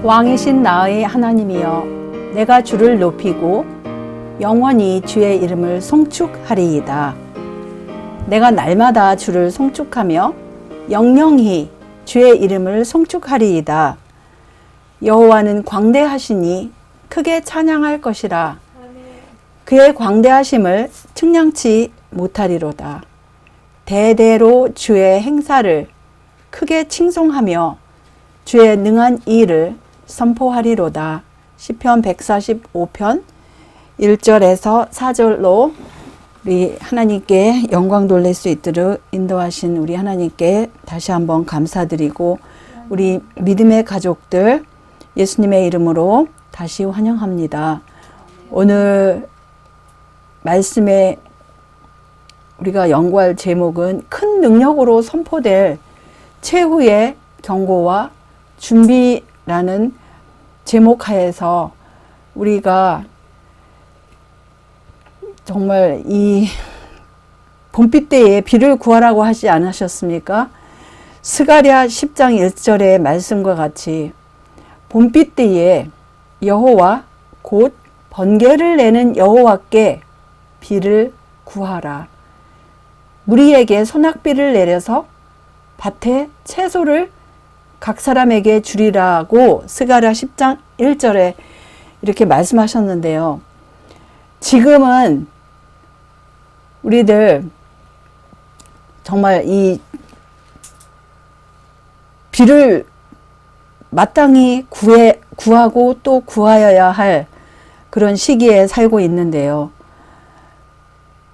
왕이신 나의 하나님이여, 내가 주를 높이고 영원히 주의 이름을 송축하리이다. 내가 날마다 주를 송축하며 영영히 주의 이름을 송축하리이다. 여호와는 광대하시니 크게 찬양할 것이라. 그의 광대하심을 측량치 못하리로다. 대대로 주의 행사를 크게 칭송하며 주의 능한 일을 선포하리로다. 시편 145편 1절에서 4절로 우리 하나님께 영광 돌릴 수 있도록 인도하신 우리 하나님께 다시 한번 감사드리고, 우리 믿음의 가족들 예수님의 이름으로 다시 환영합니다. 오늘 말씀에 우리가 연구할 제목은 큰 능력으로 선포될 최후의 경고와 준비라는 제목 하에서 우리가 정말 이 봄비 때에 비를 구하라고 하지 않으셨습니까? 스가랴 10장 1절의 말씀과 같이 봄비 때에 여호와 곧 번개를 내는 여호와께 비를 구하라. 무리에게 소낙비를 내려서 밭에 채소를 각 사람에게 주리라고 스가랴 10장 1절에 이렇게 말씀하셨는데요. 지금은 우리들 정말 이 비를 마땅히 구하고 또 구하여야 할 그런 시기에 살고 있는데요.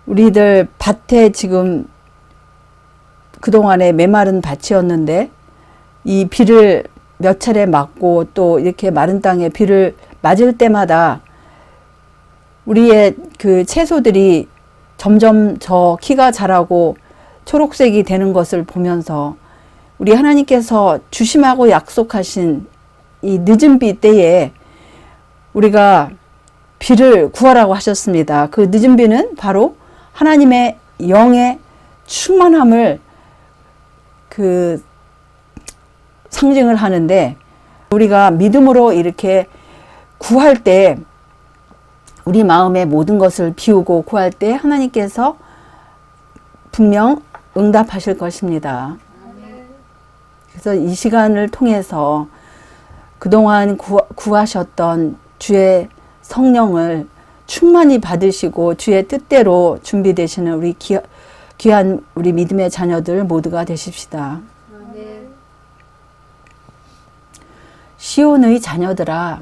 우리들 밭에 지금 그동안에 메마른 밭이었는데 이 비를 몇 차례 맞고 또 이렇게 마른 땅에 비를 맞을 때마다 우리의 그 채소들이 점점 저 키가 자라고 초록색이 되는 것을 보면서 우리 하나님께서 주심하고 약속하신 이 늦은 비 때에 우리가 비를 구하라고 하셨습니다. 그 늦은 비는 바로 하나님의 영의 충만함을 상징을 하는데, 우리가 믿음으로 이렇게 구할 때 우리 마음의 모든 것을 비우고 구할 때 하나님께서 분명 응답하실 것입니다. 그래서 이 시간을 통해서 그동안 구하셨던 주의 성령을 충만히 받으시고 주의 뜻대로 준비되시는 우리 귀한 우리 믿음의 자녀들 모두가 되십시다. 시온의 자녀들아,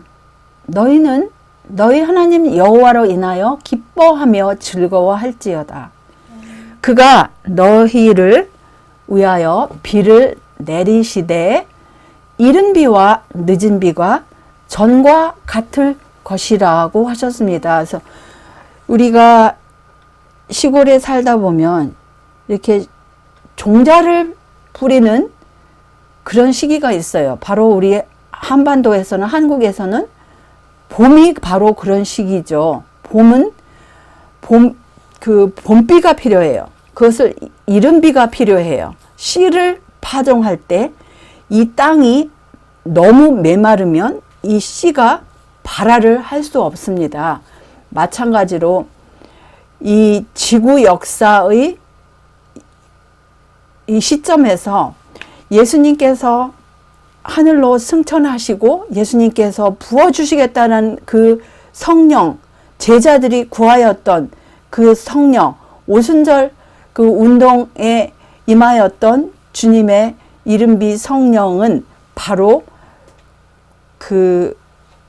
너희는 너희 하나님 여호와로 인하여 기뻐하며 즐거워할지어다. 그가 너희를 위하여 비를 내리시되 이른 비와 늦은 비가 전과 같을 것이라고 하셨습니다. 그래서 우리가 시골에 살다 보면 이렇게 종자를 부리는 그런 시기가 있어요. 바로 우리 한반도에서는, 한국에서는 봄이 바로 그런 시기죠. 봄은 봄비가 필요해요. 그것을 이른 비가 필요해요. 씨를 파종할 때 이 땅이 너무 메마르면 이 씨가 발화를 할 수 없습니다. 마찬가지로 이 지구 역사의 이 시점에서 예수님께서 하늘로 승천하시고 예수님께서 부어주시겠다는 그 성령, 제자들이 구하였던 그 성령, 오순절 그 운동에 임하였던 주님의 이른비 성령은 바로 그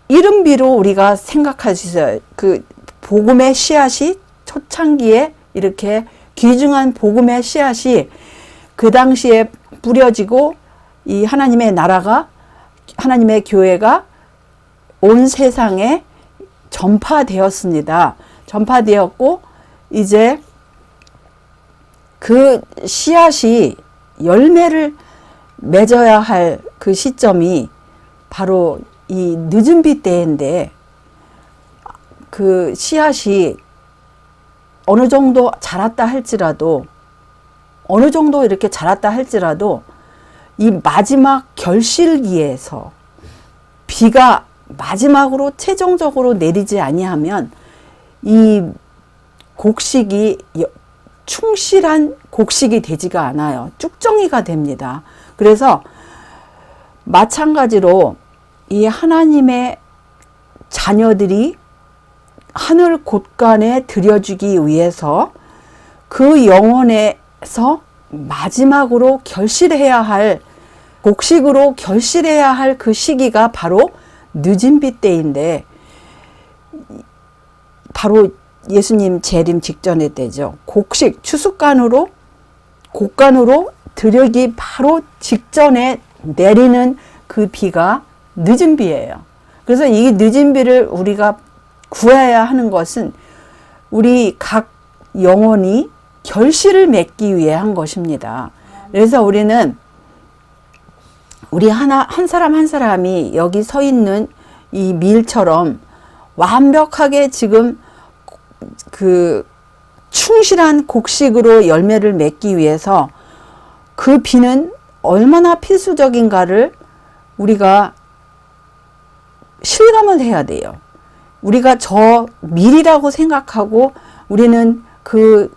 이른비로 우리가 생각할 수 있어요. 그 복음의 씨앗이 초창기에 이렇게 귀중한 복음의 씨앗이 그 당시에 뿌려지고 이 하나님의 나라가, 하나님의 교회가 온 세상에 전파되었습니다. 전파되었고 이제 그 씨앗이 열매를 맺어야 할 그 시점이 바로 이 늦은 비 때인데, 그 씨앗이 어느 정도 자랐다 할지라도 이 마지막 결실기에서 비가 마지막으로 최종적으로 내리지 아니하면 이 곡식이 충실한 곡식이 되지가 않아요. 쭉정이가 됩니다. 그래서 마찬가지로 이 하나님의 자녀들이 하늘 곳간에 들여주기 위해서 그 영혼에서 마지막으로 결실해야 할, 곡식으로 결실해야 할 그 시기가 바로 늦은 비 때인데, 바로 예수님 재림 직전의 때죠. 곡식, 추수간으로, 곡간으로 들여기 바로 직전에 내리는 그 비가 늦은 비예요. 그래서 이 늦은 비를 우리가 구해야 하는 것은 우리 각 영혼이 결실을 맺기 위해 한 것입니다. 그래서 우리는 우리 한 사람 한 사람이 여기 서 있는 이 밀처럼 완벽하게 지금 그 충실한 곡식으로 열매를 맺기 위해서 그 비는 얼마나 필수적인가를 우리가 실감을 해야 돼요. 우리가 저 밀이라고 생각하고 우리는 그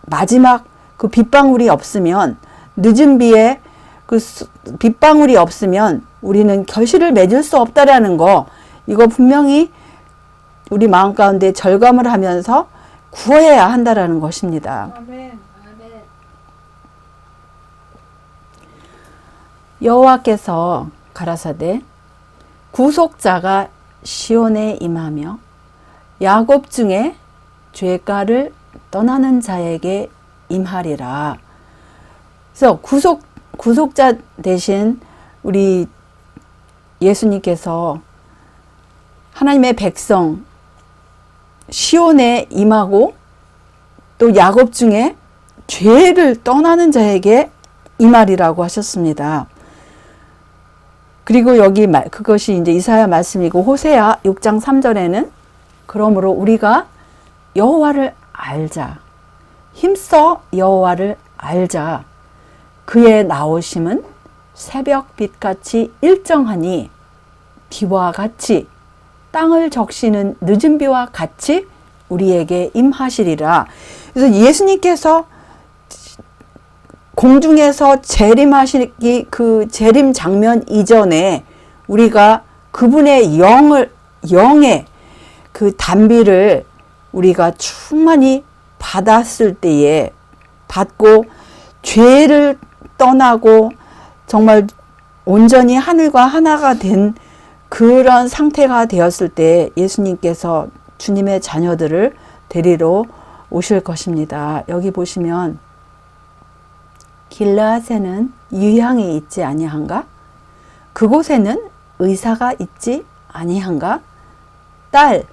마지막 그 빗방울이 없으면, 늦은 비에 그 빗방울이 없으면 우리는 결실을 맺을 수 없다라는 거, 이거 분명히 우리 마음 가운데 절감을 하면서 구해야 한다라는 것입니다. 아멘. 여호와께서 가라사대 구속자가 시온에 임하며 야곱 중에 죄가를 떠나는 자에게 임하리라. 그래서 구속자 대신 우리 예수님께서 하나님의 백성 시온에 임하고 또 야곱 중에 죄를 떠나는 자에게 임하리라고 하셨습니다. 그리고 여기 그것이 이제 이사야 말씀이고, 호세아 6장 3절에는 그러므로 우리가 여호와를 알자, 힘써 여호와를 알자, 그의 나오심은 새벽빛같이 일정하니 비와 같이 땅을 적시는 늦은 비와 같이 우리에게 임하시리라. 그래서 예수님께서 공중에서 재림하시기, 그 재림 장면 이전에 우리가 그분의 영의 그 단비를 우리가 충만히 받았을 때에, 받고 죄를 떠나고 정말 온전히 하늘과 하나가 된 그런 상태가 되었을 때 예수님께서 주님의 자녀들을 데리러 오실 것입니다. 여기 보시면 길르앗에는 유향이 있지 아니한가? 그곳에는 의사가 있지 아니한가? 딸,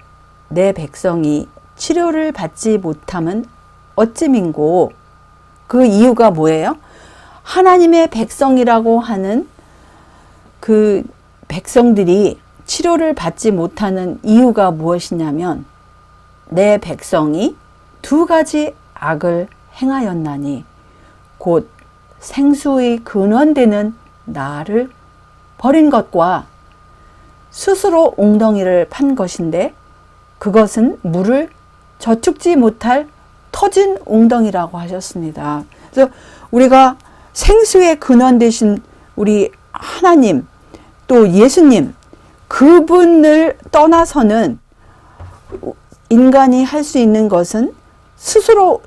내 백성이 치료를 받지 못함은 어찌민고? 그 이유가 뭐예요? 하나님의 백성이라고 하는 그 백성들이 치료를 받지 못하는 이유가 무엇이냐면, 내 백성이 두 가지 악을 행하였나니 곧 생수의 근원되는 나를 버린 것과 스스로 웅덩이를 판 것인데, 그것은 물을 저축지 못할 터진 웅덩이라고 하셨습니다. 그래서 우리가 생수의 근원 되신 우리 하나님, 또 예수님, 그분을 떠나서는 인간이 할 수 있는 것은 스스로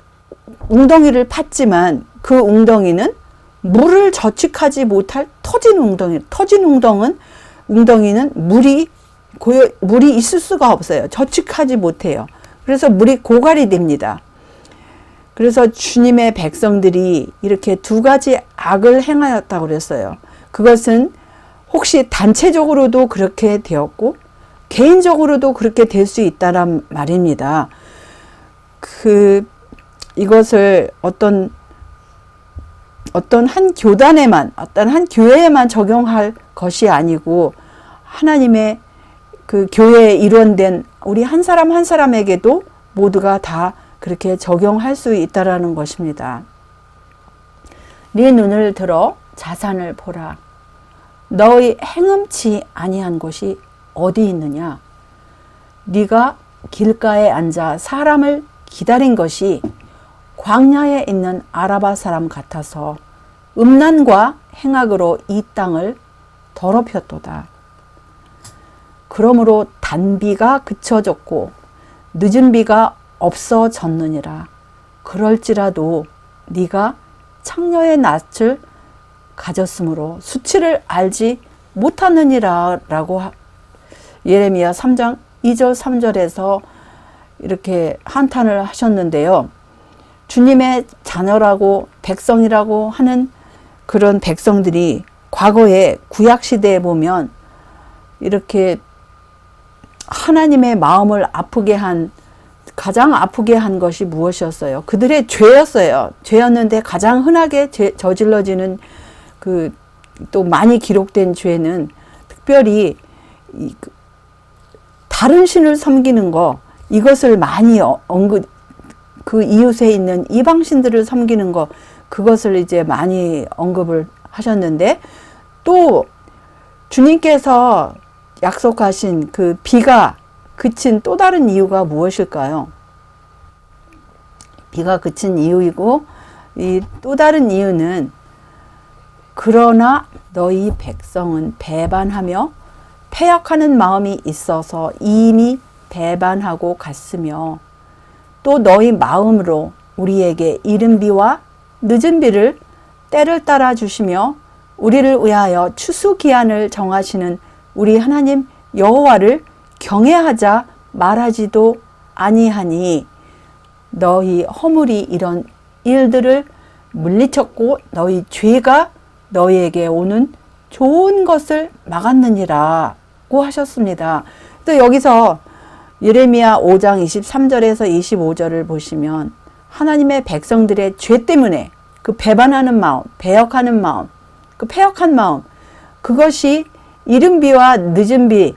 웅덩이를 팠지만 그 웅덩이는 물을 저축하지 못할 터진 웅덩이. 터진 웅덩이는 물이 있을 수가 없어요. 저축하지 못해요. 그래서 물이 고갈이 됩니다. 그래서 주님의 백성들이 이렇게 두 가지 악을 행하였다고 그랬어요. 그것은 혹시 단체적으로도 그렇게 되었고 개인적으로도 그렇게 될 수 있다란 말입니다. 이것을 어떤 한 교단에만, 어떤 한 교회에만 적용할 것이 아니고 하나님의 그 교회에 일원된 우리 한 사람 한 사람에게도 모두가 다 그렇게 적용할 수 있다라는 것입니다. 네 눈을 들어 자산을 보라. 너희 행음치 아니한 곳이 어디 있느냐? 네가 길가에 앉아 사람을 기다린 것이 광야에 있는 아라바 사람 같아서 음란과 행악으로 이 땅을 더럽혔도다. 그러므로 단비가 그쳐졌고 늦은 비가 없어졌느니라. 그럴지라도 네가 창녀의 낯을 가졌으므로 수치를 알지 못하느니라 라고 예레미야 3장 2절 3절에서 이렇게 한탄을 하셨는데요. 주님의 자녀라고 백성이라고 하는 그런 백성들이 과거에 구약시대에 보면 이렇게 하나님의 마음을 가장 아프게 한 것이 무엇이었어요? 그들의 죄였어요. 죄였는데 가장 흔하게 저질러지는 또 많이 기록된 죄는 특별히 다른 신을 섬기는 거, 이것을 많이 그 이웃에 있는 이방신들을 섬기는 거, 그것을 이제 많이 언급을 하셨는데, 또 주님께서 약속하신 그 비가 그친 또 다른 이유가 무엇일까요? 비가 그친 이유이고, 이 또 다른 이유는 그러나 너희 백성은 배반하며 패역하는 마음이 있어서 이미 배반하고 갔으며 또 너희 마음으로 우리에게 이른 비와 늦은 비를 때를 따라 주시며 우리를 위하여 추수 기한을 정하시는 우리 하나님 여호와를 경외하자 말하지도 아니하니 너희 허물이 이런 일들을 물리쳤고 너희 죄가 너희에게 오는 좋은 것을 막았느니라고 하셨습니다. 또 여기서 예레미야 5장 23절에서 25절을 보시면 하나님의 백성들의 죄 때문에 그 배반하는 마음, 배역하는 마음, 그 패역한 마음, 그것이 이른 비와 늦은 비.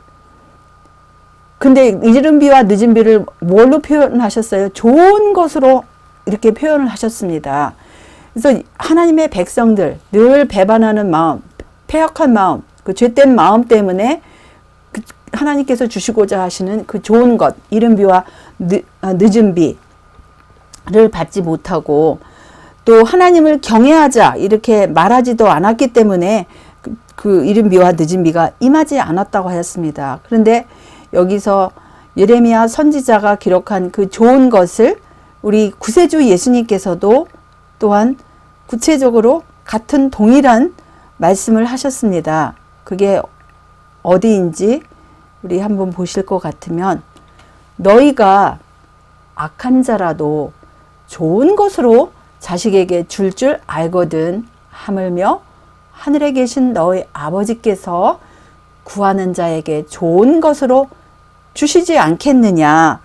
근데 이른 비와 늦은 비를 뭘로 표현하셨어요? 좋은 것으로 이렇게 표현을 하셨습니다. 그래서 하나님의 백성들, 늘 배반하는 마음, 패역한 마음, 그 죄된 마음 때문에 하나님께서 주시고자 하시는 그 좋은 것, 이른 비와 늦은 비를 받지 못하고 또 하나님을 경외하자 이렇게 말하지도 않았기 때문에 그 이른 비와 늦은 비가 임하지 않았다고 하였습니다. 그런데 여기서 예레미야 선지자가 기록한 그 좋은 것을 우리 구세주 예수님께서도 또한 구체적으로 같은 동일한 말씀을 하셨습니다. 그게 어디인지 우리 한번 보실 것 같으면 너희가 악한 자라도 좋은 것으로 자식에게 줄 알거든 하물며 하늘에 계신 너희 아버지께서 구하는 자에게 좋은 것으로 주시지 않겠느냐.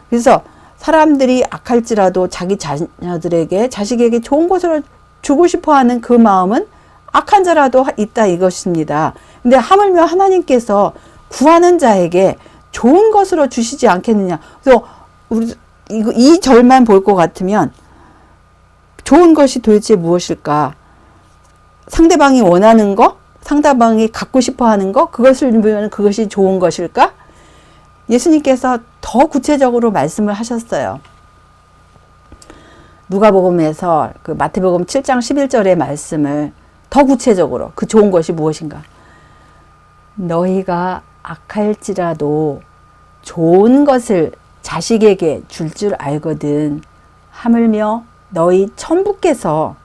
그래서 사람들이 악할지라도 자기 자녀들에게 자식에게 좋은 것으로 주고 싶어하는 그 마음은 악한 자라도 있다 이것입니다. 근데 하물며 하나님께서 구하는 자에게 좋은 것으로 주시지 않겠느냐. 그래서 우리 이 절만 볼 것 같으면 좋은 것이 도대체 무엇일까? 상대방이 원하는 거, 상대방이 갖고 싶어하는 거, 그것을 보면 그것이 좋은 것일까? 예수님께서 더 구체적으로 말씀을 하셨어요. 누가복음에서 그 마태복음 7장 11절의 말씀을 더 구체적으로 그 좋은 것이 무엇인가? 너희가 악할지라도 좋은 것을 자식에게 줄 알거든 하물며 너희 천부께서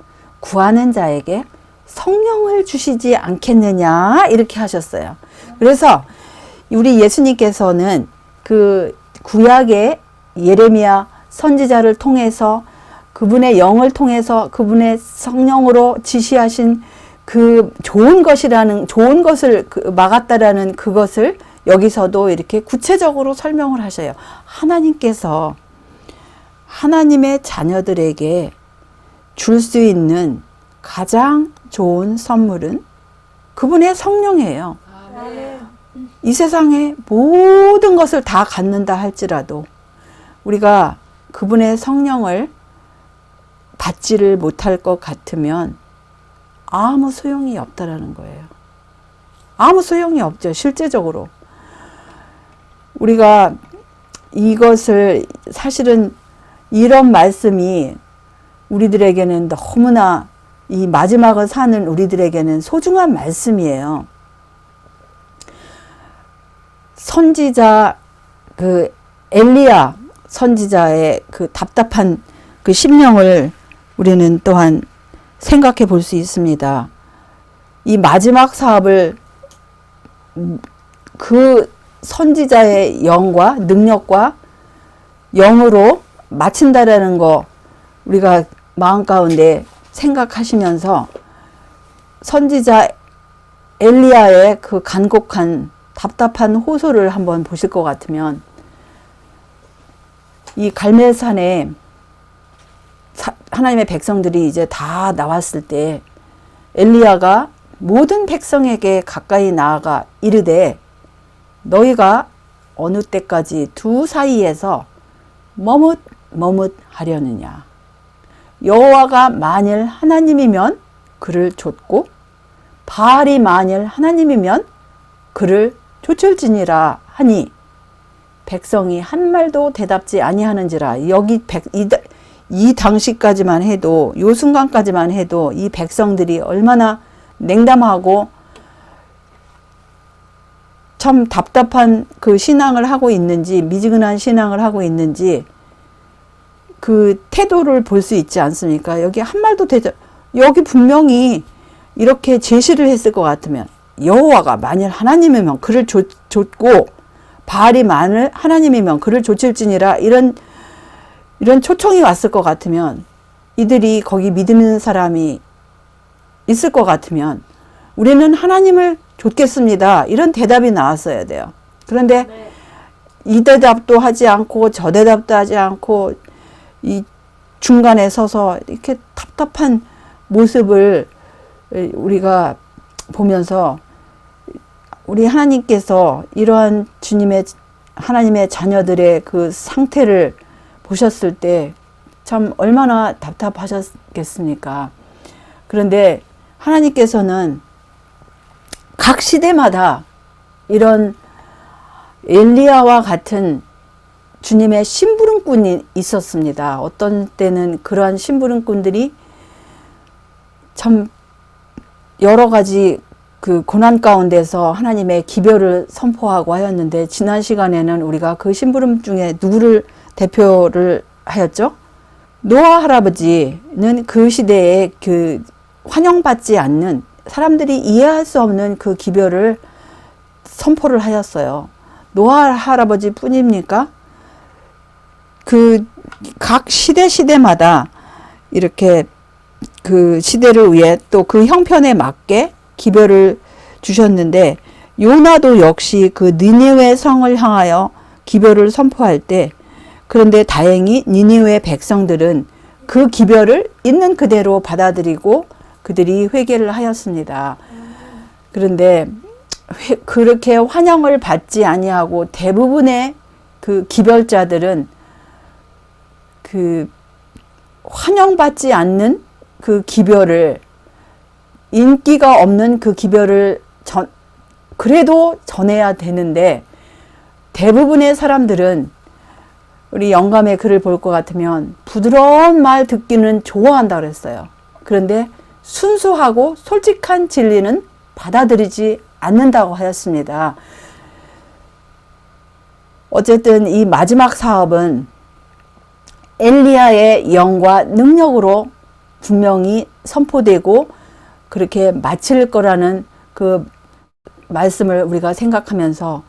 구하는 자에게 성령을 주시지 않겠느냐 이렇게 하셨어요. 그래서 우리 예수님께서는 그 구약의 예레미야 선지자를 통해서 그분의 영을 통해서 그분의 성령으로 지시하신 그 좋은 것을 막았다라는 그것을 여기서도 이렇게 구체적으로 설명을 하셔요. 하나님께서 하나님의 자녀들에게 줄 수 있는 가장 좋은 선물은 그분의 성령이에요. 이 세상의 모든 것을 다 갖는다 할지라도 우리가 그분의 성령을 받지를 못할 것 같으면 아무 소용이 없다라는 거예요. 아무 소용이 없죠. 실제적으로. 우리가 이것을 사실은 이런 말씀이 우리들에게는 너무나 이 마지막을 사는 우리들에게는 소중한 말씀이에요. 선지자 그 엘리야 선지자의 그 답답한 그 심령을 우리는 또한 생각해 볼 수 있습니다. 이 마지막 사업을 그 선지자의 영과 능력과 영으로 마친다라는 거 우리가 마음 가운데 생각하시면서 선지자 엘리야의 그 간곡한 답답한 호소를 한번 보실 것 같으면 이 갈멜산에 하나님의 백성들이 이제 다 나왔을 때 엘리야가 모든 백성에게 가까이 나아가 이르되 너희가 어느 때까지 두 사이에서 머뭇하려느냐. 여호와가 만일 하나님이면 그를 좇고 바알이 만일 하나님이면 그를 좇을지니라 하니 백성이 한 말도 대답지 아니하는지라. 여기 이 당시까지만 해도 요 순간까지만 해도 이 백성들이 얼마나 냉담하고 참 답답한 그 신앙을 하고 있는지 미지근한 신앙을 하고 있는지 그 태도를 볼 수 있지 않습니까? 여기 한 말도 대답 여기 분명히 이렇게 제시를 했을 것 같으면 여호와가 만일 하나님이면 그를 좇고 바알이 만일 하나님이면 그를 좇을지니라 이런 초청이 왔을 것 같으면 이들이 거기 믿는 사람이 있을 것 같으면 우리는 하나님을 좇겠습니다. 이런 대답이 나왔어야 돼요. 그런데 네. 이 대답도 하지 않고 저 대답도 하지 않고 이 중간에 서서 이렇게 답답한 모습을 우리가 보면서 우리 하나님께서 이러한 하나님의 자녀들의 그 상태를 보셨을 때 참 얼마나 답답하셨겠습니까? 그런데 하나님께서는 각 시대마다 이런 엘리야와 같은 주님의 심부름꾼이 있었습니다. 어떤 때는 그러한 심부름꾼들이 참 여러 가지 그 고난 가운데서 하나님의 기별을 선포하고 하였는데 지난 시간에는 우리가 그 심부름 중에 누구를 대표를 하였죠? 노아 할아버지는 그 시대에 그 환영받지 않는 사람들이 이해할 수 없는 그 기별을 선포를 하였어요. 노아 할아버지 뿐입니까? 그 각 시대마다 이렇게 그 시대를 위해 또 그 형편에 맞게 기별을 주셨는데 요나도 역시 그 니느웨 성을 향하여 기별을 선포할 때 그런데 다행히 니느웨 백성들은 그 기별을 있는 그대로 받아들이고 그들이 회개를 하였습니다. 그런데 그렇게 환영을 받지 아니하고 대부분의 그 기별자들은 그 환영받지 않는 그 기별을 인기가 없는 그 기별을 그래도 전해야 되는데 대부분의 사람들은 우리 영감의 글을 볼 것 같으면 부드러운 말 듣기는 좋아한다 그랬어요. 그런데 순수하고 솔직한 진리는 받아들이지 않는다고 하였습니다. 어쨌든 이 마지막 사업은 엘리야의 영과 능력으로 분명히 선포되고 그렇게 마칠 거라는 그 말씀을 우리가 생각하면서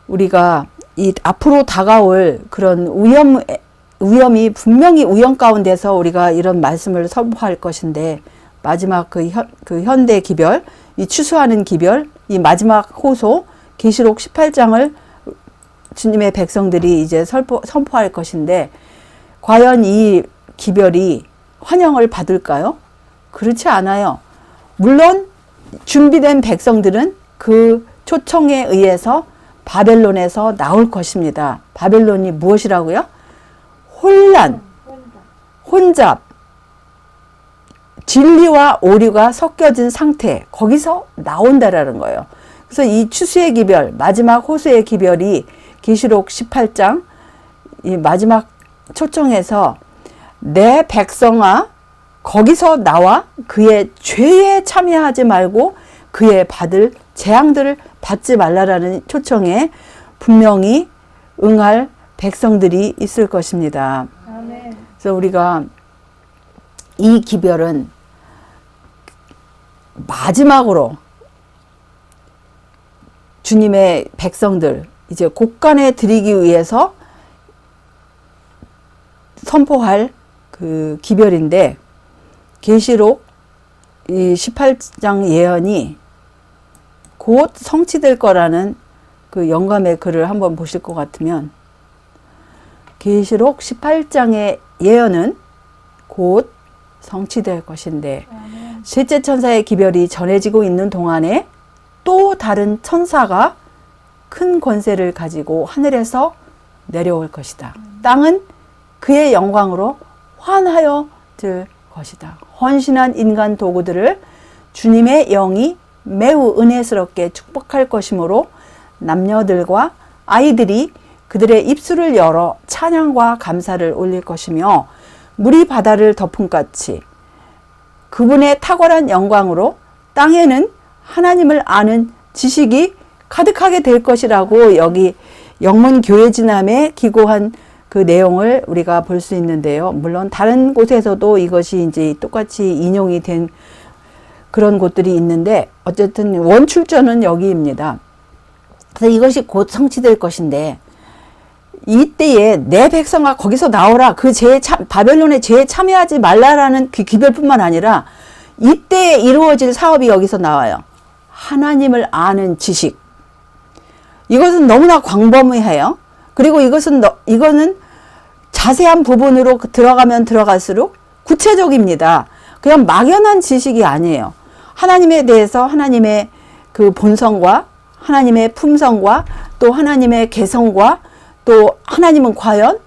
우리가 이 앞으로 다가올 그런 위험이 분명히 우연 가운데서 우리가 이런 말씀을 선포할 것인데 마지막 그 현대 기별, 이 추수하는 기별, 이 마지막 호소, 계시록 18장을 주님의 백성들이 이제 선포할 것인데 과연 이 기별이 환영을 받을까요? 그렇지 않아요. 물론 준비된 백성들은 그 초청에 의해서 바벨론에서 나올 것입니다. 바벨론이 무엇이라고요? 혼란, 혼잡, 진리와 오류가 섞여진 상태, 거기서 나온다라는 거예요. 그래서 이 추수의 기별, 마지막 호수의 기별이 계시록 18장 이 마지막 초청에서 내 백성아 거기서 나와 그의 죄에 참여하지 말고 그의 받을 재앙들을 받지 말라라는 초청에 분명히 응할 백성들이 있을 것입니다. 아멘. 그래서 우리가 이 기별은 마지막으로 주님의 백성들 이제 곳간에 드리기 위해서 선포할 그 기별인데 계시록 이 18장 예언이 곧 성취될 거라는 그 영감의 글을 한번 보실 것 같으면 계시록 18장의 예언은 곧 성취될 것인데 셋째 천사의 기별이 전해지고 있는 동안에 또 다른 천사가 큰 권세를 가지고 하늘에서 내려올 것이다. 땅은 그의 영광으로 환하여 들 것이다. 헌신한 인간 도구들을 주님의 영이 매우 은혜스럽게 축복할 것이므로 남녀들과 아이들이 그들의 입술을 열어 찬양과 감사를 올릴 것이며 물이 바다를 덮음같이 그분의 탁월한 영광으로 땅에는 하나님을 아는 지식이 가득하게 될 것이라고 여기 영문교회지남에 기고한 그 내용을 우리가 볼 수 있는데요. 물론 다른 곳에서도 이것이 이제 똑같이 인용이 된 그런 곳들이 있는데 어쨌든 원출처는 여기입니다. 그래서 이것이 곧 성취될 것인데 이때에 내 백성아 거기서 나오라. 그 바벨론의 죄에 참여하지 말라라는 그 기별뿐만 아니라 이때에 이루어질 사업이 여기서 나와요. 하나님을 아는 지식. 이것은 너무나 광범위해요. 그리고 이거는 자세한 부분으로 들어가면 들어갈수록 구체적입니다. 그냥 막연한 지식이 아니에요. 하나님에 대해서 하나님의 그 본성과 하나님의 품성과 또 하나님의 개성과 또 하나님은 과연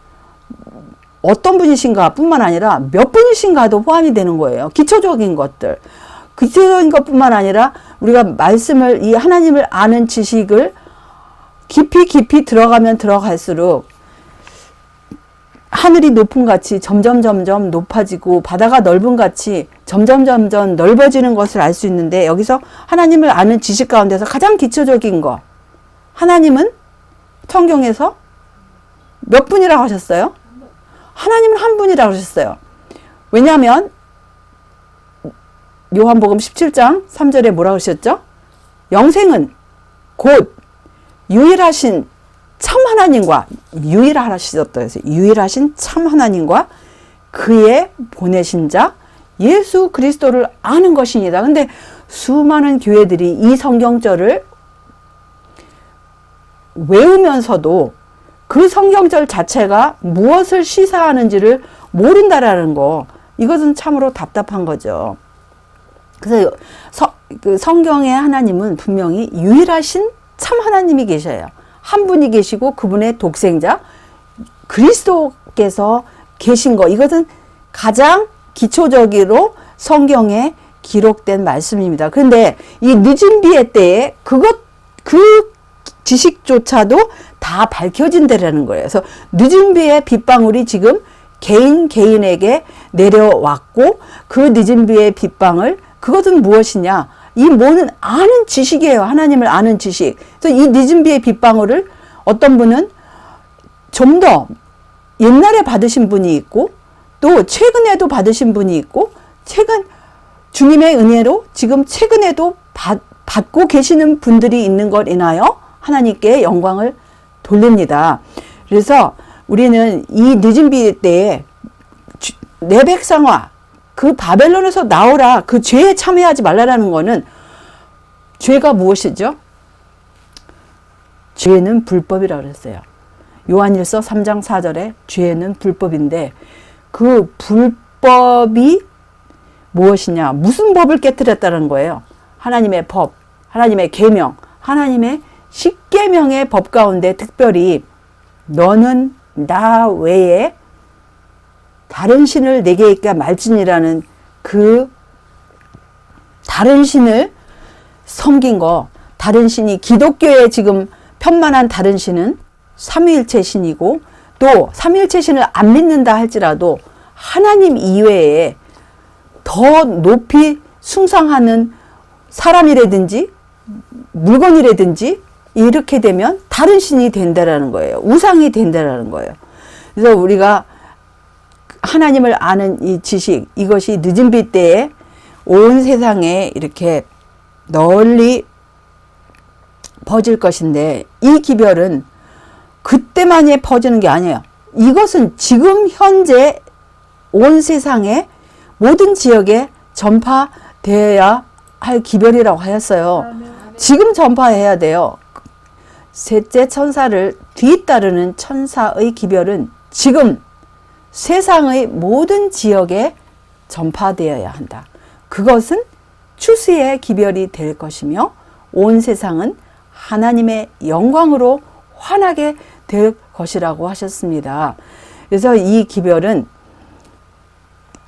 어떤 분이신가 뿐만 아니라 몇 분이신가도 포함이 되는 거예요. 기초적인 것들. 기초적인 것뿐만 아니라 우리가 말씀을 이 하나님을 아는 지식을 깊이 들어가면 들어갈수록 하늘이 높은 같이 점점 높아지고 바다가 넓은 같이 점점 넓어지는 것을 알 수 있는데 여기서 하나님을 아는 지식 가운데서 가장 기초적인 거 하나님은 성경에서 몇 분이라고 하셨어요? 하나님은 한 분이라고 하셨어요. 왜냐하면 요한복음 17장 3절에 뭐라고 하셨죠? 영생은 곧 유일하신 참 하나님과 유일하신 참 하나님과 그의 보내신 자 예수 그리스도를 아는 것이니다. 근데 수많은 교회들이 이 성경절을 외우면서도 그 성경절 자체가 무엇을 시사하는지를 모른다라는 거, 이것은 참으로 답답한 거죠. 그래서 성경의 하나님은 분명히 유일하신 참 하나님이 계셔요. 한 분이 계시고 그분의 독생자 그리스도께서 계신 거, 이것은 가장 기초적으로 성경에 기록된 말씀입니다. 그런데 이 늦은 비의 때에 그 지식조차도 다 밝혀진다라는 거예요. 그래서 늦은 비의 빗방울이 지금 개인에게 내려왔고 그 늦은 비의 빗방울, 그것은 무엇이냐? 이 뭐는 아는 지식이에요. 하나님을 아는 지식. 그래서 이 늦은 비의 빗방울을 어떤 분은 좀 더 옛날에 받으신 분이 있고 또 최근에도 받으신 분이 있고 주님의 은혜로 지금 최근에도 받고 계시는 분들이 있는 것 인하여 하나님께 영광을 돌립니다. 그래서 우리는 이 늦은 비 때에 내 백성아 그 바벨론에서 나오라, 그 죄에 참여하지 말라라는 거는 죄가 무엇이죠? 죄는 불법이라고 그랬어요. 요한일서 3장 4절에 죄는 불법인데 그 불법이 무엇이냐? 무슨 법을 깨뜨렸다는 거예요? 하나님의 법, 하나님의 계명, 하나님의 십계명의 법 가운데 특별히 너는 나 외에 다른 신을 내게 있게 말지니라는 그 다른 신을 섬긴 거, 다른 신이 기독교의 지금 편만한 다른 신은 삼위일체 신이고 또 삼위일체 신을 안 믿는다 할지라도 하나님 이외에 더 높이 숭상하는 사람이라든지 물건이라든지 이렇게 되면 다른 신이 된다라는 거예요. 우상이 된다라는 거예요. 그래서 우리가 하나님을 아는 이 지식, 이것이 늦은 빛 때에 온 세상에 이렇게 널리 퍼질 것인데 이 기별은 그때만이 퍼지는 게 아니에요. 이것은 지금 현재 온 세상에 모든 지역에 전파되어야 할 기별이라고 하였어요. 지금 전파해야 돼요. 셋째 천사를 뒤따르는 천사의 기별은 지금 세상의 모든 지역에 전파되어야 한다. 그것은 추수의 기별이 될 것이며 온 세상은 하나님의 영광으로 환하게 될 것이라고 하셨습니다. 그래서 이 기별은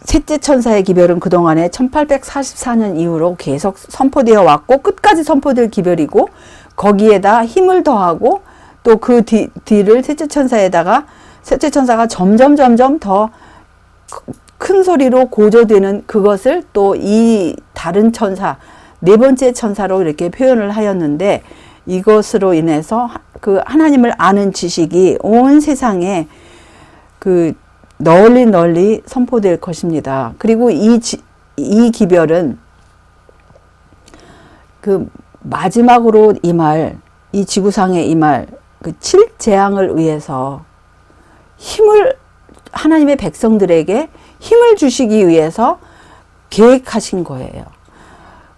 셋째 천사의 기별은 그동안에 1844년 이후로 계속 선포되어 왔고 끝까지 선포될 기별이고 거기에다 힘을 더하고 또 그 뒤를 셋째 천사에다가 셋째 천사가 점점 더 큰 소리로 고조되는 그것을 또 이 다른 천사 네 번째 천사로 이렇게 표현을 하였는데 이것으로 인해서 그 하나님을 아는 지식이 온 세상에 그 널리 선포될 것입니다. 그리고 이 기별은 그 마지막으로 임할 이 지구상에 임할 그 7재앙을 위해서 힘을 하나님의 백성들에게 힘을 주시기 위해서 계획하신 거예요.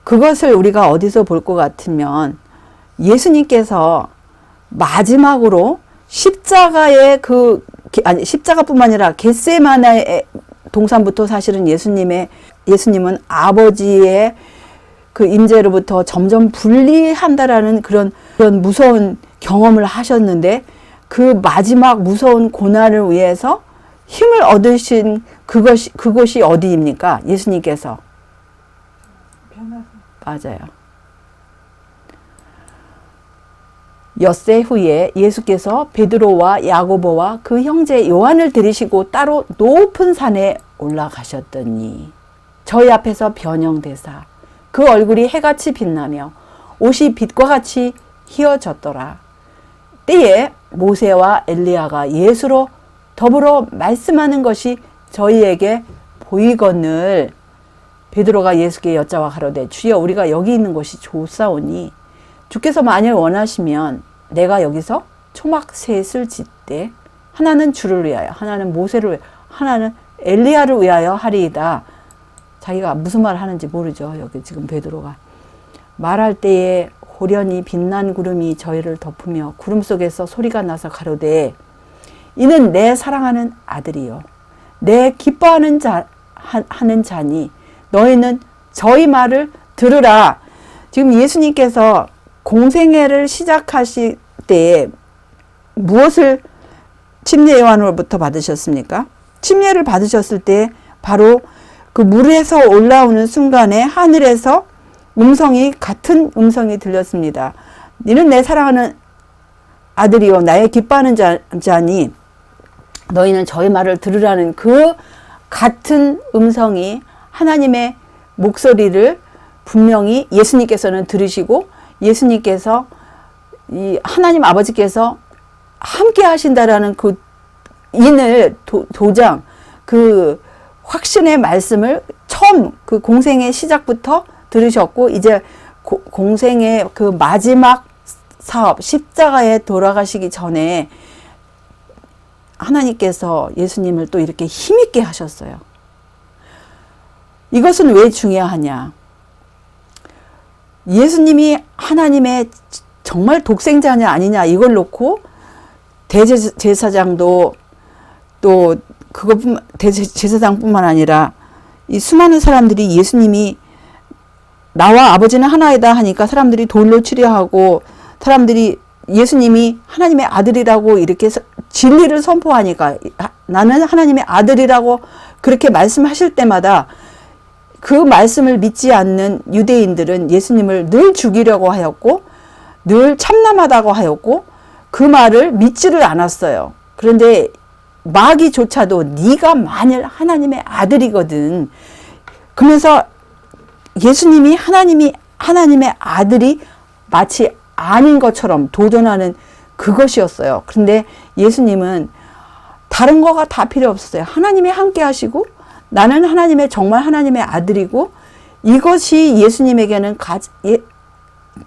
그것을 우리가 어디서 볼 것 같으면 예수님께서 마지막으로 십자가의 십자가뿐만 아니라 겟세마네 동산부터 사실은 예수님은 아버지의 그 임재로부터 점점 분리한다라는 그런 무서운 경험을 하셨는데 그 마지막 무서운 고난을 위해서 힘을 얻으신 그것이 어디입니까? 예수님께서. 맞아요. 엿새 후에 예수께서 베드로와 야고보와 그 형제 요한을 데리시고 따로 높은 산에 올라가셨더니 저희 앞에서 변형되사 그 얼굴이 해같이 빛나며 옷이 빛과 같이 희어졌더라. 때에 모세와 엘리야가 예수로 더불어 말씀하는 것이 저희에게 보이거늘 베드로가 예수께 여짜와 가로되 주여 우리가 여기 있는 곳이 좋사오니 주께서 만일 원하시면 내가 여기서 초막 셋을 짓되 하나는 주를 위하여 하나는 모세를 위하여 하나는 엘리야를 위하여 하리이다. 자기가 무슨 말을 하는지 모르죠. 여기 지금 베드로가 말할 때에 호련히 빛난 구름이 저희를 덮으며 구름 속에서 소리가 나서 가로되 이는 내 사랑하는 아들이요 내 기뻐하는 하는 자니 너희는 저희 말을 들으라. 지금 예수님께서 공생애를 시작하실 때에 무엇을 침례 요한으로부터 받으셨습니까? 침례를 받으셨을 때 바로 그 물에서 올라오는 순간에 하늘에서 같은 음성이 들렸습니다. 너는 내 사랑하는 아들이요 나의 기뻐하는 자니 너희는 저희 말을 들으라는 그 같은 음성이 하나님의 목소리를 분명히 예수님께서는 들으시고 예수님께서 이 하나님 아버지께서 함께 하신다라는 그 인을 도장 그 확신의 말씀을 처음 그 공생의 시작부터 들으셨고 이제 공생의 그 마지막 사업 십자가에 돌아가시기 전에 하나님께서 예수님을 또 이렇게 힘있게 하셨어요. 이것은 왜 중요하냐? 예수님이 하나님의 정말 독생자냐 아니냐 이걸 놓고 대제사장도 또 그것뿐만 대제사장뿐만 아니라 이 수많은 사람들이 예수님이 나와 아버지는 하나이다 하니까 사람들이 돌로 치려하고 사람들이 예수님이 하나님의 아들이라고 이렇게 진리를 선포하니까 나는 하나님의 아들이라고 그렇게 말씀하실 때마다 그 말씀을 믿지 않는 유대인들은 예수님을 늘 죽이려고 하였고 늘 참남하다고 하였고 그 말을 믿지를 않았어요. 그런데 마귀조차도 네가 만일 하나님의 아들이거든. 그러면서 예수님이 하나님의 아들이 마치 아닌 것처럼 도전하는 그것이었어요. 그런데 예수님은 다른 거가 다 필요 없었어요. 하나님이 함께 하시고 나는 정말 하나님의 아들이고 이것이 예수님에게는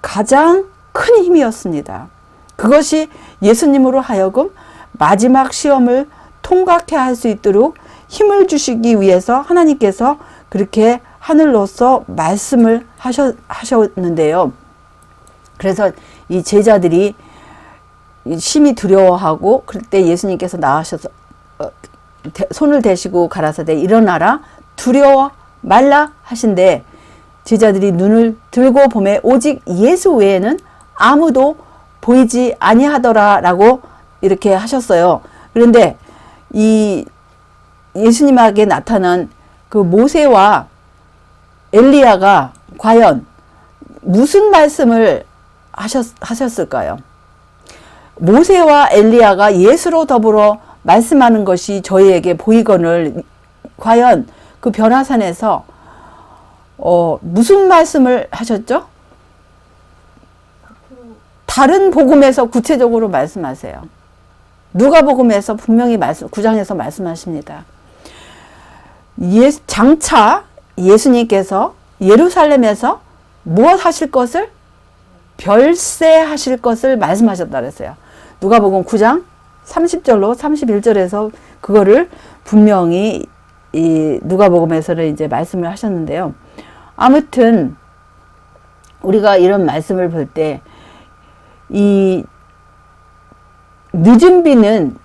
가장 큰 힘이었습니다. 그것이 예수님으로 하여금 마지막 시험을 통과케 할 수 있도록 힘을 주시기 위해서 하나님께서 그렇게 하늘로서 말씀을 하셨는데요. 그래서 이 제자들이 심히 두려워하고 그럴 때 예수님께서 나와셔서 손을 대시고 가라사대 일어나라 두려워 말라 하신데 제자들이 눈을 들고 보매 오직 예수 외에는 아무도 보이지 아니하더라 라고 이렇게 하셨어요. 그런데 이 예수님에게 나타난 그 모세와 엘리야가 과연 무슨 말씀을 하셨을까요? 모세와 엘리야가 예수로 더불어 말씀하는 것이 저희에게 보이거늘 과연 그 변화산에서 무슨 말씀을 하셨죠? 다른 복음에서 구체적으로 말씀하세요. 누가복음에서 분명히 9장에서 말씀하십니다. 장차 예수님께서 예루살렘에서 무엇 하실 것을? 별세하실 것을 말씀하셨다 그랬어요. 누가복음 9장 30절로 31절에서 그거를 분명히 이 누가복음에서는 이제 말씀을 하셨는데요. 아무튼 우리가 이런 말씀을 볼 때 이 늦은 비는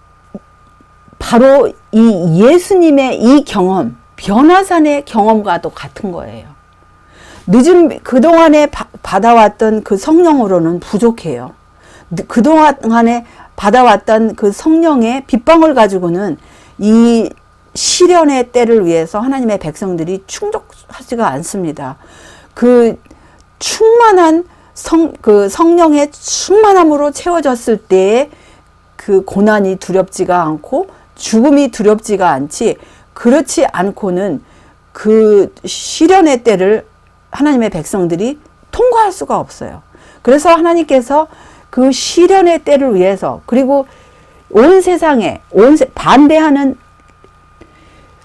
바로 이 예수님의 이 경험, 변화산의 경험과도 같은 거예요. 그동안에 받아왔던 그 성령으로는 부족해요. 그동안에 받아왔던 그 성령의 빗방울 가지고는 이 시련의 때를 위해서 하나님의 백성들이 충족하지가 않습니다. 그 충만한 그 성령의 충만함으로 채워졌을 때에 그 고난이 두렵지가 않고 죽음이 두렵지가 않지, 그렇지 않고는 그 시련의 때를 하나님의 백성들이 통과할 수가 없어요. 그래서 하나님께서 그 시련의 때를 위해서, 그리고 온 세상에 반대하는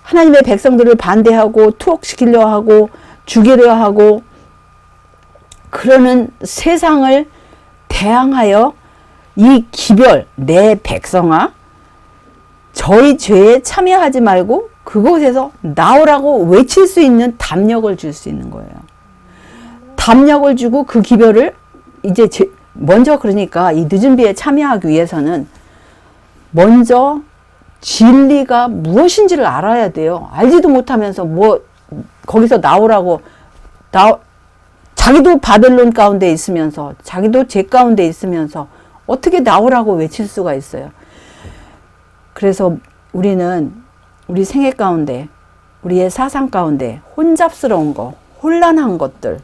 하나님의 백성들을 반대하고 투옥시키려 하고 죽이려 하고 그러는 세상을 대항하여 이 기별, 내 백성아 저희 죄에 참여하지 말고 그곳에서 나오라고 외칠 수 있는 담력을 줄 수 있는 거예요. 담력을 주고 그 기별을 이제 먼저, 그러니까 이 늦은 비에 참여하기 위해서는 먼저 진리가 무엇인지를 알아야 돼요. 알지도 못하면서 거기서 나오라고 자기도 바벨론 가운데 있으면서 자기도 죄 가운데 있으면서 어떻게 나오라고 외칠 수가 있어요. 그래서 우리는 우리 생애 가운데, 우리의 사상 가운데 혼잡스러운 거, 혼란한 것들,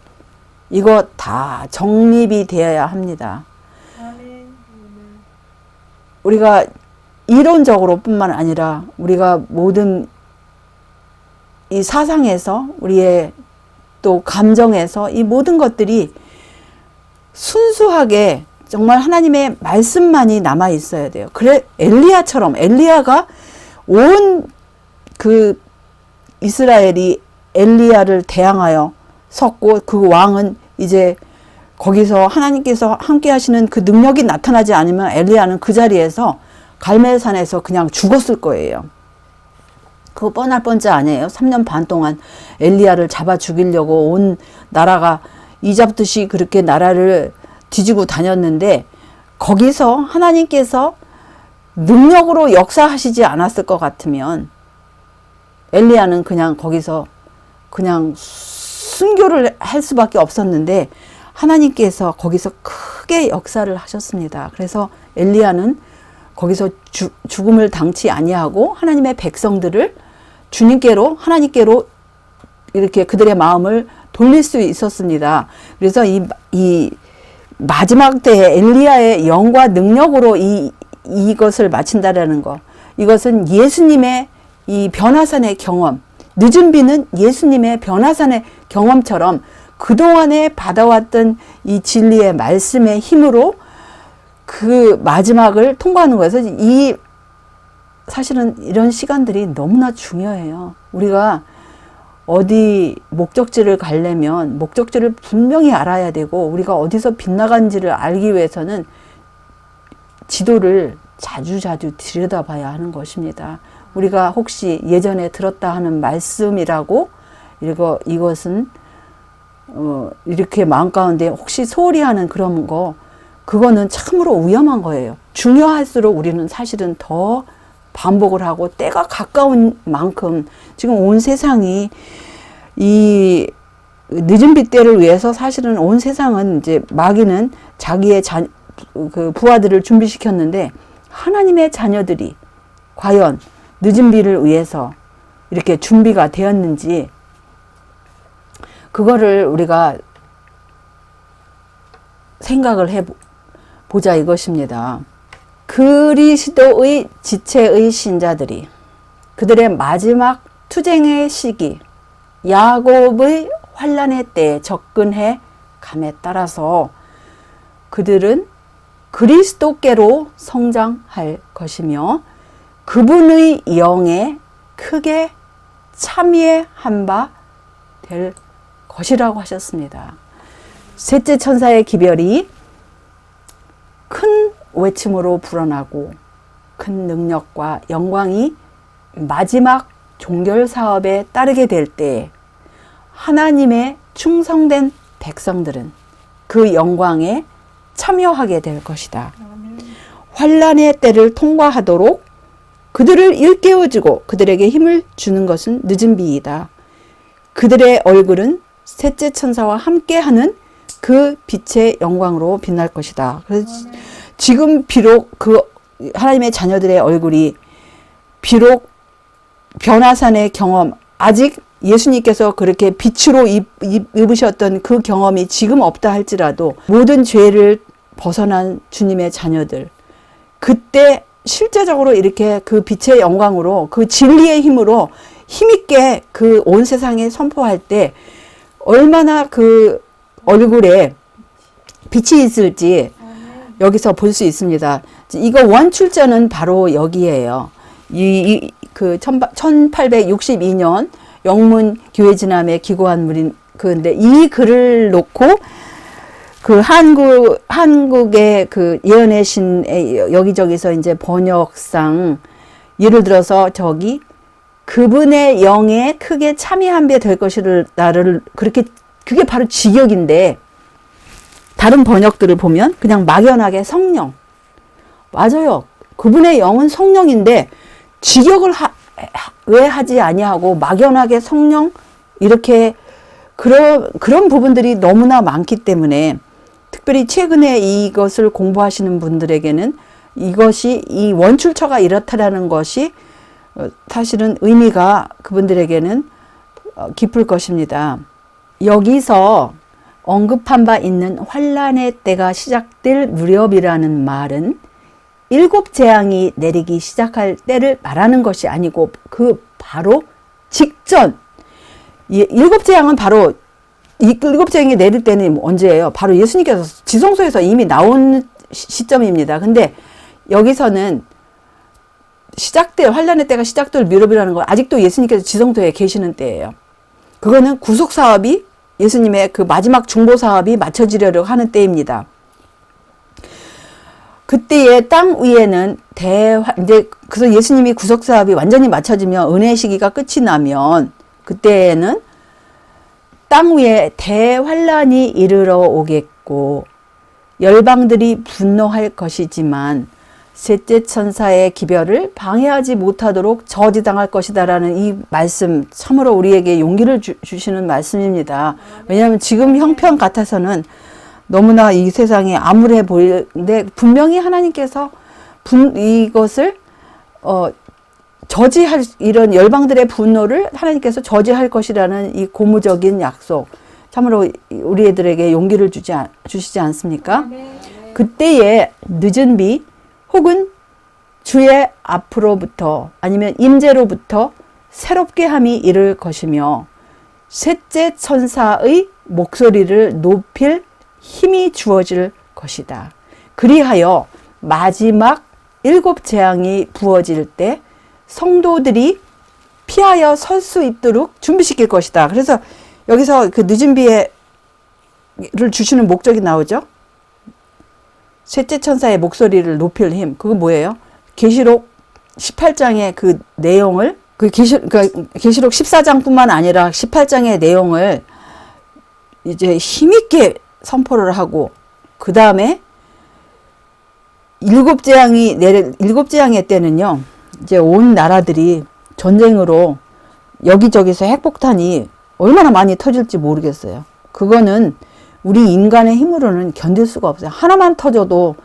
이거 다 정립이 되어야 합니다. 우리가 이론적으로 뿐만 아니라 우리가 모든 이 사상에서, 우리의 또 감정에서 이 모든 것들이 순수하게 정말 하나님의 말씀만이 남아 있어야 돼요. 그래 엘리야처럼, 엘리야가 온 그 이스라엘이 엘리야를 대항하여 섰고 그 왕은 이제 거기서 하나님께서 함께 하시는 그 능력이 나타나지 않으면 엘리야는 그 자리에서 갈멜산에서 그냥 죽었을 거예요. 그거 뻔할 뻔지 아니에요. 3년 반 동안 엘리야를 잡아 죽이려고 온 나라가 이잡듯이 그렇게 나라를 뒤지고 다녔는데 거기서 하나님께서 능력으로 역사하시지 않았을 것 같으면 엘리야는 그냥 거기서 그냥 순교를 할 수밖에 없었는데 하나님께서 거기서 크게 역사를 하셨습니다. 그래서 엘리야는 거기서 죽음을 당치 아니하고 하나님의 백성들을 주님께로, 하나님께로 이렇게 그들의 마음을 돌릴 수 있었습니다. 그래서 이 마지막 때에 엘리야의 영과 능력으로 이것을 마친다라는 거. 이것은 예수님의 이 변화산의 경험, 늦은 비는 예수님의 변화산의 경험처럼 그동안에 받아왔던 이 진리의 말씀의 힘으로 그 마지막을 통과하는 거예요. 그래서 사실은 이런 시간들이 너무나 중요해요. 우리가 어디 목적지를 가려면 목적지를 분명히 알아야 되고, 우리가 어디서 빗나간지를 알기 위해서는 지도를 자주자주 들여다봐야 하는 것입니다. 우리가 혹시 예전에 들었다 하는 말씀이라고 이것은 이렇게 마음 가운데 혹시 소홀히 하는 그런 거, 그거는 참으로 위험한 거예요. 중요할수록 우리는 사실은 더 반복을 하고, 때가 가까운 만큼 지금 온 세상이 이 늦은 비 때를 위해서 사실은 온 세상은 이제 마귀는 자기의 그 부하들을 준비시켰는데, 하나님의 자녀들이 과연 늦은 비를 위해서 이렇게 준비가 되었는지, 그거를 우리가 생각을 해보자 이것입니다. 그리스도의 지체의 신자들이 그들의 마지막 투쟁의 시기, 야곱의 환난의 때에 접근해 감에 따라서 그들은 그리스도께로 성장할 것이며 그분의 영에 크게 참여한 바 될 것이라고 하셨습니다. 셋째 천사의 기별이 큰 외침으로 불어나고 큰 능력과 영광이 마지막 종결 사업에 따르게 될 때, 하나님의 충성된 백성들은 그 영광에 참여하게 될 것이다. 환난의 때를 통과하도록 그들을 일깨워주고 그들에게 힘을 주는 것은 늦은 비이다. 그들의 얼굴은 셋째 천사와 함께하는 그 빛의 영광으로 빛날 것이다. 그래서 지금 비록 그 하나님의 자녀들의 얼굴이 비록 변화산의 경험, 아직 예수님께서 그렇게 빛으로 입으셨던 그 경험이 지금 없다 할지라도, 모든 죄를 벗어난 주님의 자녀들, 그때 실제적으로 이렇게 그 빛의 영광으로, 그 진리의 힘으로 힘있게 그 온 세상에 선포할 때 얼마나 그 얼굴에 빛이 있을지 여기서 볼 수 있습니다. 이거 원출자는 바로 여기에요. 그 1862년 영문 교회 진암에 기고한 물인 그런데, 이 글을 놓고 그 한국의 그 예언의 신 여기저기서 이제 번역상, 예를 들어서 저기 그분의 영에 크게 참여한 배 될 것이를 나를 그렇게, 그게 바로 직역인데, 다른 번역들을 보면 그냥 막연하게 성령, 맞아요. 그분의 영은 성령인데 직역을 왜 하지 아니하고 막연하게 성령, 이렇게 그런 부분들이 너무나 많기 때문에, 특별히 최근에 이것을 공부하시는 분들에게는 이것이, 이 원출처가 이렇다라는 것이 사실은 의미가 그분들에게는 깊을 것입니다. 여기서 언급한 바 있는 환난의 때가 시작될 무렵이라는 말은 7 재앙이 내리기 시작할 때를 말하는 것이 아니고, 그 바로 직전, 7 재앙은 바로, 이 7 재앙이 내릴 때는 언제예요? 바로 예수님께서 지성소에서 이미 나온 시점입니다. 근데 여기서는 환난의 때가 시작될 무렵이라는 건 아직도 예수님께서 지성소에 계시는 때예요. 그거는 구속 사업이, 예수님의 그 마지막 중보 사업이 마쳐지려고 하는 때입니다. 그때의 땅 위에는 이제 그래서 예수님이 구속 사업이 완전히 마쳐지면, 은혜 시기가 끝이 나면, 그때에는 땅 위에 대환란이 이르러 오겠고 열방들이 분노할 것이지만 셋째 천사의 기별을 방해하지 못하도록 저지당할 것이다라는 이 말씀, 참으로 우리에게 용기를 주시는 말씀입니다. 왜냐하면 지금 형편 같아서는 너무나 이 세상이 암울해 보이는데, 분명히 하나님께서 이것을 저지할, 이런 열방들의 분노를 하나님께서 저지할 것이라는 이 고무적인 약속, 참으로 우리 애들에게 용기를 주시지 않습니까? 그때의 늦은 비 혹은 주의 앞으로부터 아니면 임재로부터 새롭게 함이 이를 것이며 셋째 천사의 목소리를 높일 힘이 주어질 것이다. 그리하여 마지막 7 재앙이 부어질 때 성도들이 피하여 설 수 있도록 준비시킬 것이다. 그래서 여기서 그 늦은 비를 주시는 목적이 나오죠. 셋째 천사의 목소리를 높일 힘. 그거 뭐예요? 계시록 18장의 그 내용을 계시록 14장뿐만 아니라 18장의 내용을 이제 힘있게 선포를 하고 그 다음에 7 재앙의 때는요. 이제 온 나라들이 전쟁으로 여기저기서 핵폭탄이 얼마나 많이 터질지 모르겠어요. 그거는 우리 인간의 힘으로는 견딜 수가 없어요. 하나만 터져도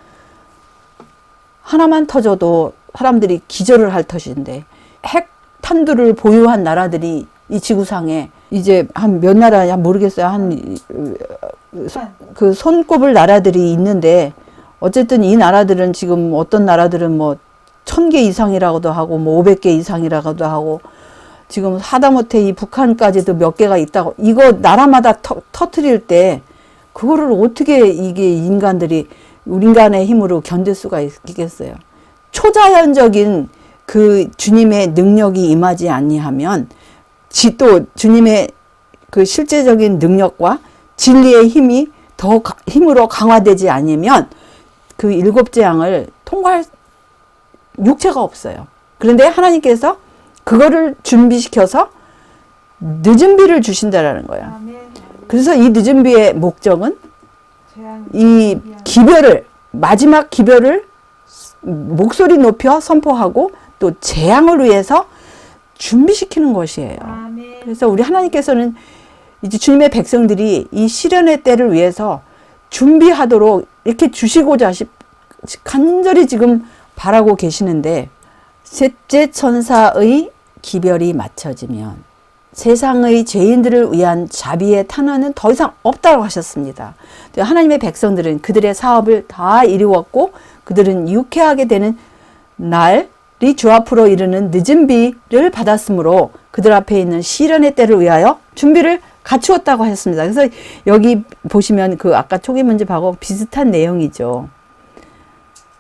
사람들이 기절을 할 터인데 핵탄두를 보유한 나라들이 이 지구상에 이제 한 몇 나라냐 모르겠어요. 그 손꼽을 나라들이 있는데 어쨌든 이 나라들은 지금 어떤 나라들은 뭐 1000개 이상이라고도 하고 뭐 500개 이상이라고도 하고 지금 하다못해 이 북한까지도 몇 개가 있다고 이거 나라마다 터트릴 때 그거를 어떻게 이게 인간의 힘으로 견딜 수가 있겠어요. 초자연적인 그 주님의 능력이 임하지 아니하면 또 주님의 그 실제적인 능력과 진리의 힘이 더 힘으로 강화되지 않으면 그 7 재앙을 통과할 육체가 없어요. 그런데 하나님께서 그거를 준비시켜서 늦은 비를 주신다라는 거예요. 그래서 이 늦은 비의 목적은 이 기별을 마지막 기별을 목소리 높여 선포하고 또 재앙을 위해서 준비시키는 것이에요. 그래서 우리 하나님께서는 이제 주님의 백성들이 이 시련의 때를 위해서 준비하도록 이렇게 주시고자 간절히 지금 바라고 계시는데 셋째 천사의 기별이 맞춰지면 세상의 죄인들을 위한 자비의 탄원은 더 이상 없다고 하셨습니다. 하나님의 백성들은 그들의 사업을 다 이루었고 그들은 유쾌하게 되는 날이 주 앞으로 이르는 늦은 비를 받았으므로 그들 앞에 있는 시련의 때를 위하여 준비를 갖추었다고 하셨습니다. 그래서 여기 보시면 그 아까 초기 문집하고 비슷한 내용이죠.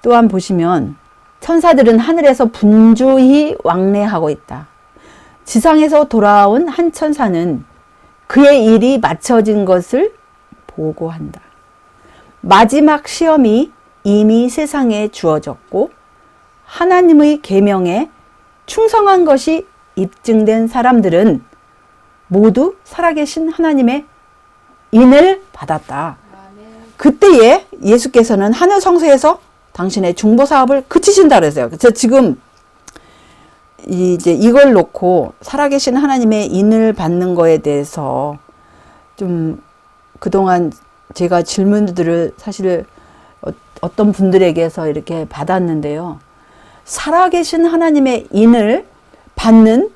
또한 보시면 천사들은 하늘에서 분주히 왕래하고 있다. 지상에서 돌아온 한 천사는 그의 일이 마쳐진 것을 보고한다. 마지막 시험이 이미 세상에 주어졌고 하나님의 계명에 충성한 것이 입증된 사람들은 모두 살아계신 하나님의 인을 받았다. 그때에 예수께서는 하늘 성소에서 당신의 중보 사업을 그치신다 그랬어요. 그래서 지금 이제 이걸 놓고 살아계신 하나님의 인을 받는 거에 대해서 좀 그동안 제가 질문들을 사실 어떤 분들에게서 이렇게 받았는데요. 살아계신 하나님의 인을 받는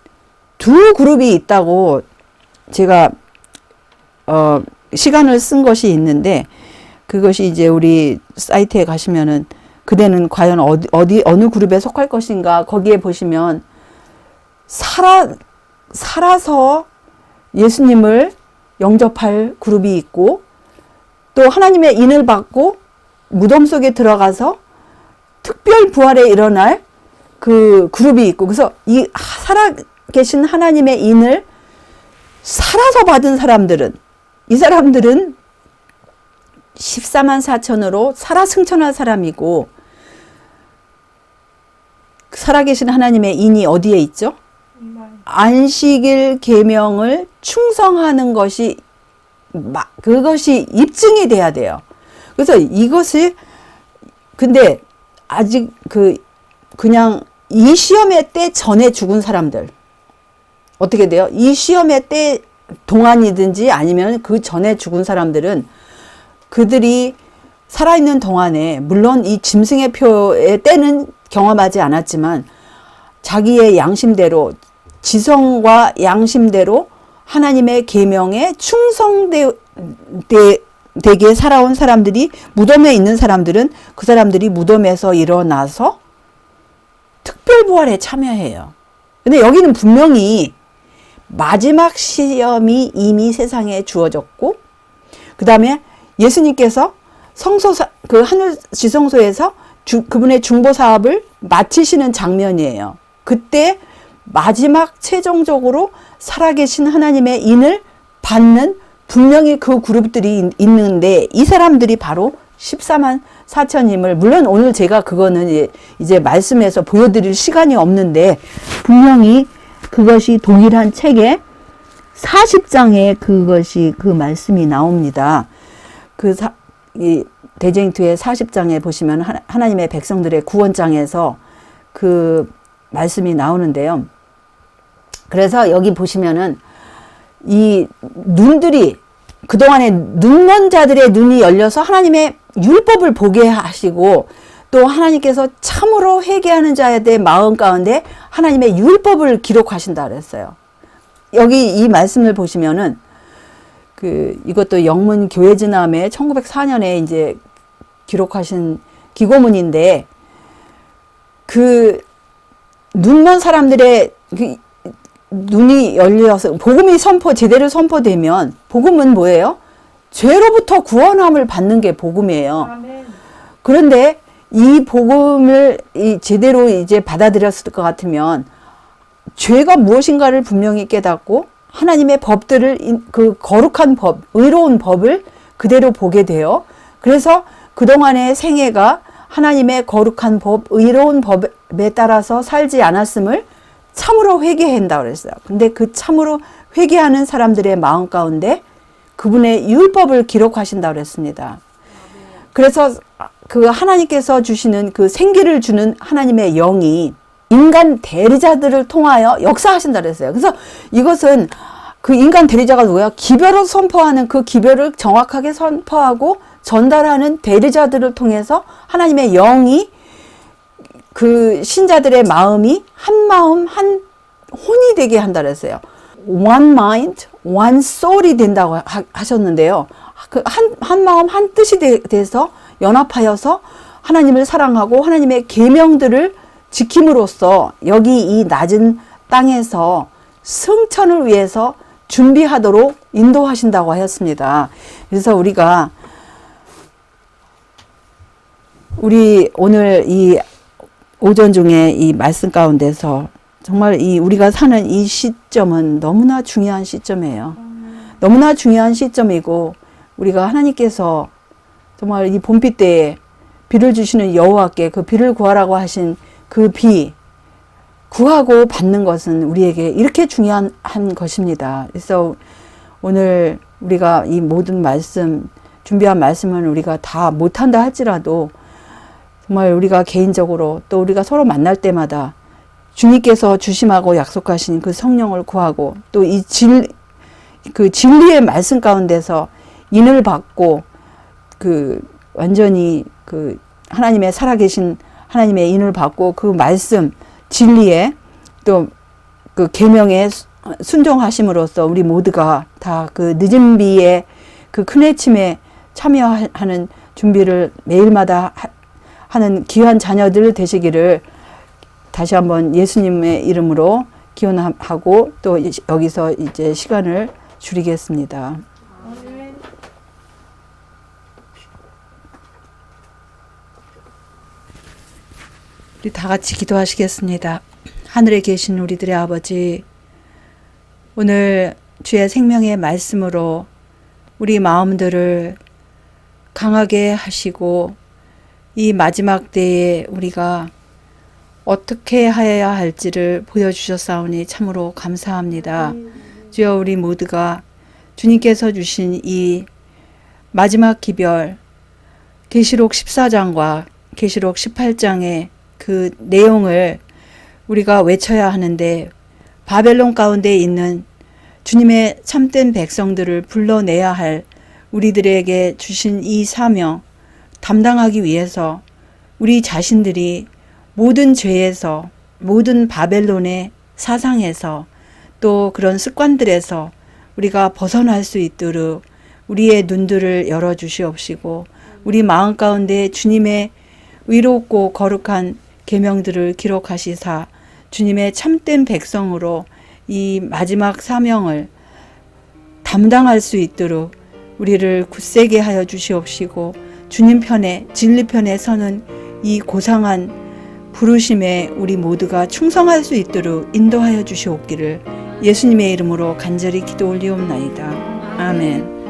두 그룹이 있다고 제가 시간을 쓴 것이 있는데 그것이 이제 우리 사이트에 가시면은 그대는 과연 어느 그룹에 속할 것인가 거기에 보시면 살아서 예수님을 영접할 그룹이 있고 또 하나님의 인을 받고 무덤 속에 들어가서 특별 부활에 일어날 그 그룹이 있고 그래서 이 살아계신 하나님의 인을 살아서 받은 사람들은 이 사람들은 14만 4천으로 살아 승천한 사람이고 살아계신 하나님의 인이 어디에 있죠? 안식일 계명을 충성하는 것이 그것이 입증이 돼야 돼요. 그래서 이것이 근데 아직 그냥 이 시험의 때 전에 죽은 사람들 어떻게 돼요? 이 시험의 때 동안이든지 아니면 그 전에 죽은 사람들은 그들이 살아있는 동안에 물론 이 짐승의 표의 때는 경험하지 않았지만 자기의 양심대로 지성과 양심대로 하나님의 계명에 되게 살아온 사람들이, 무덤에 있는 사람들은 그 사람들이 무덤에서 일어나서 특별부활에 참여해요. 근데 여기는 분명히 마지막 시험이 이미 세상에 주어졌고, 그 다음에 예수님께서 그 하늘 지성소에서 그분의 중보 사업을 마치시는 장면이에요. 그때 마지막 최종적으로 살아계신 하나님의 인을 받는 분명히 그 그룹들이 있는데, 이 사람들이 바로 14만 4천임을, 물론 오늘 제가 그거는 이제 말씀에서 보여드릴 시간이 없는데, 분명히 그것이 동일한 책에 40장에 그 말씀이 나옵니다. 이 대쟁투의 40장에 보시면 하나님의 백성들의 구원장에서 그 말씀이 나오는데요. 그래서 여기 보시면은 이 눈들이, 그동안에 눈먼 자들의 눈이 열려서 하나님의 율법을 보게 하시고, 또 하나님께서 참으로 회개하는 자의 마음 가운데 하나님의 율법을 기록하신다 그랬어요. 여기 이 말씀을 보시면은 이것도 영문 교회지남에 1904년에 이제 기록하신 기고문인데, 눈먼 사람들의 눈이 열려서 복음이 제대로 선포되면, 복음은 뭐예요? 죄로부터 구원함을 받는 게 복음이에요. 아멘. 그런데 이 복음을 제대로 이제 받아들였을 것 같으면 죄가 무엇인가를 분명히 깨닫고 하나님의 법들을, 그 거룩한 법, 의로운 법을 그대로 보게 돼요. 그래서 그동안의 생애가 하나님의 거룩한 법, 의로운 법에 따라서 살지 않았음을 참으로 회개한다 그랬어요. 근데 그 참으로 회개하는 사람들의 마음 가운데 그분의 율법을 기록하신다 그랬습니다. 그래서 그 하나님께서 주시는 그 생기를 주는 하나님의 영이 인간 대리자들을 통하여 역사하신다 그랬어요. 그래서 이것은 그 인간 대리자가 누구야? 기별을 선포하는, 그 기별을 정확하게 선포하고 전달하는 대리자들을 통해서 하나님의 영이 그 신자들의 마음이 한 마음 한 혼이 되게 한다 그랬어요. One mind, one soul이 된다고 하셨는데요. 한 마음 한 뜻이 돼서 연합하여서 하나님을 사랑하고 하나님의 계명들을 지킴으로써 여기 이 낮은 땅에서 승천을 위해서 준비하도록 인도하신다고 하였습니다. 그래서 우리 오늘 이 오전 중에 이 말씀 가운데서 정말 우리가 사는 이 시점은 너무나 중요한 시점이에요. 너무나 중요한 시점이고, 우리가 하나님께서 정말 이 봄비 때에 비를 주시는 여호와께 그 비를 구하라고 하신 그 비, 구하고 받는 것은 우리에게 이렇게 중요한 것입니다. 그래서 오늘 우리가 이 모든 준비한 말씀은 우리가 다 못한다 할지라도 정말 우리가 개인적으로, 또 우리가 서로 만날 때마다 주님께서 주심하고 약속하신 그 성령을 구하고, 또 그 진리의 말씀 가운데서 인을 받고, 완전히 하나님의 살아계신 하나님의 인을 받고, 그 말씀, 진리에, 또 그 계명에 순종하심으로써 우리 모두가 다 그 늦은 비의 그 큰 해침에 참여하는 준비를 매일마다 하는 귀한 자녀들 되시기를 다시 한번 예수님의 이름으로 기원하고, 또 여기서 이제 시간을 줄이겠습니다. 우리 다 같이 기도하시겠습니다. 하늘에 계신 우리들의 아버지, 오늘 주의 생명의 말씀으로 우리 마음들을 강하게 하시고, 이 마지막 때에 우리가 어떻게 하여야 할지를 보여주셨사오니 참으로 감사합니다. 주여, 우리 모두가 주님께서 주신 이 마지막 기별, 계시록 14장과 계시록 18장의 그 내용을 우리가 외쳐야 하는데, 바벨론 가운데 있는 주님의 참된 백성들을 불러내야 할 우리들에게 주신 이 사명, 담당하기 위해서 우리 자신들이 모든 죄에서, 모든 바벨론의 사상에서, 또 그런 습관들에서 우리가 벗어날 수 있도록 우리의 눈들을 열어주시옵시고 우리 마음 가운데 주님의 의롭고 거룩한 계명들을 기록하시사 주님의 참된 백성으로 이 마지막 사명을 담당할 수 있도록 우리를 굳세게 하여 주시옵시고 주님 편에 진리 편에 서는 이 고상한 부르심에 우리 모두가 충성할 수 있도록 인도하여 주시옵기를 예수님의 이름으로 간절히 기도 올리옵나이다. 아멘.